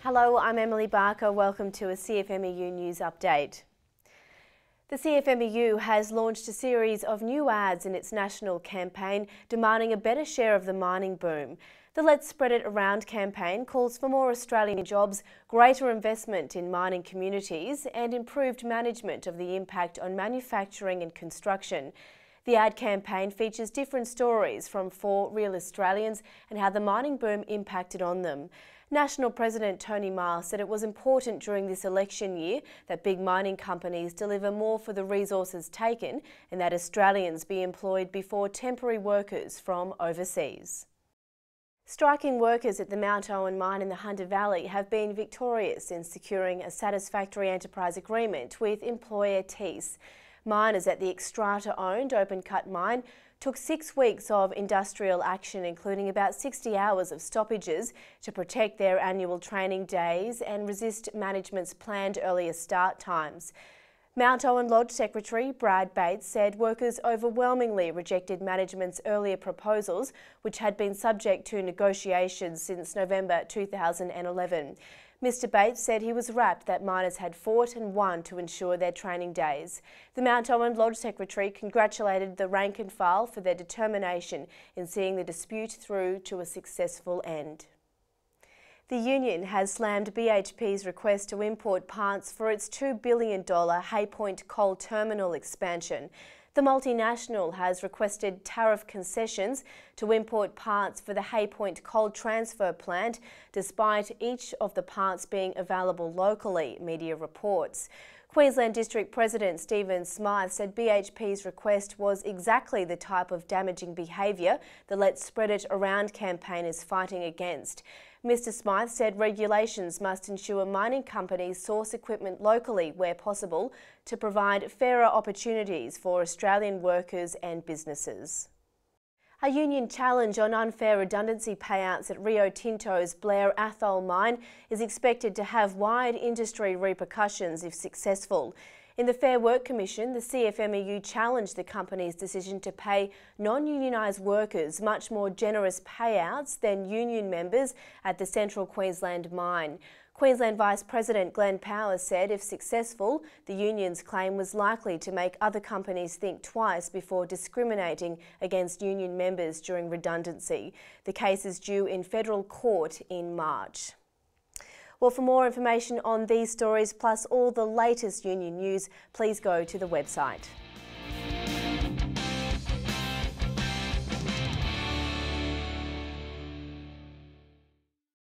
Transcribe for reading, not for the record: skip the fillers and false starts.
Hello, I'm Emily Barker. Welcome to a CFMEU News Update. The CFMEU has launched a series of new ads in its national campaign demanding a better share of the mining boom. The Let's Spread It Around campaign calls for more Australian jobs, greater investment in mining communities and improved management of the impact on manufacturing and construction. The ad campaign features different stories from 4 real Australians and how the mining boom impacted on them. National President Tony Miles said it was important during this election year that big mining companies deliver more for the resources taken and that Australians be employed before temporary workers from overseas. Striking workers at the Mount Owen mine in the Hunter Valley have been victorious in securing a satisfactory enterprise agreement with employer Thiess. Miners at the Xstrata-owned open-cut mine took 6 weeks of industrial action, including about 60 hours of stoppages, to protect their annual training days and resist management's planned earlier start times. Mount Owen Lodge Secretary Brad Bates said workers overwhelmingly rejected management's earlier proposals, which had been subject to negotiations since November 2011. Mr Bates said he was rapt that miners had fought and won to ensure their training days. The Mount Owen Lodge Secretary congratulated the rank and file for their determination in seeing the dispute through to a successful end. The union has slammed BHP's request to import parts for its $2 billion Hay Point coal terminal expansion. The multinational has requested tariff concessions to import parts for the Hay Point coal transfer plant, despite each of the parts being available locally, media reports. Queensland District President Stephen Smyth said BHP's request was exactly the type of damaging behaviour the Let's Spread It Around campaign is fighting against. Mr Smyth said regulations must ensure mining companies source equipment locally where possible to provide fairer opportunities for Australian workers and businesses. A union challenge on unfair redundancy payouts at Rio Tinto's Blair Athol mine is expected to have wide industry repercussions if successful. In the Fair Work Commission, the CFMEU challenged the company's decision to pay non-unionised workers much more generous payouts than union members at the Central Queensland mine. Queensland Vice President Glenn Powers said if successful, the union's claim was likely to make other companies think twice before discriminating against union members during redundancy. The case is due in federal court in March. Well, for more information on these stories plus all the latest union news, please go to the website.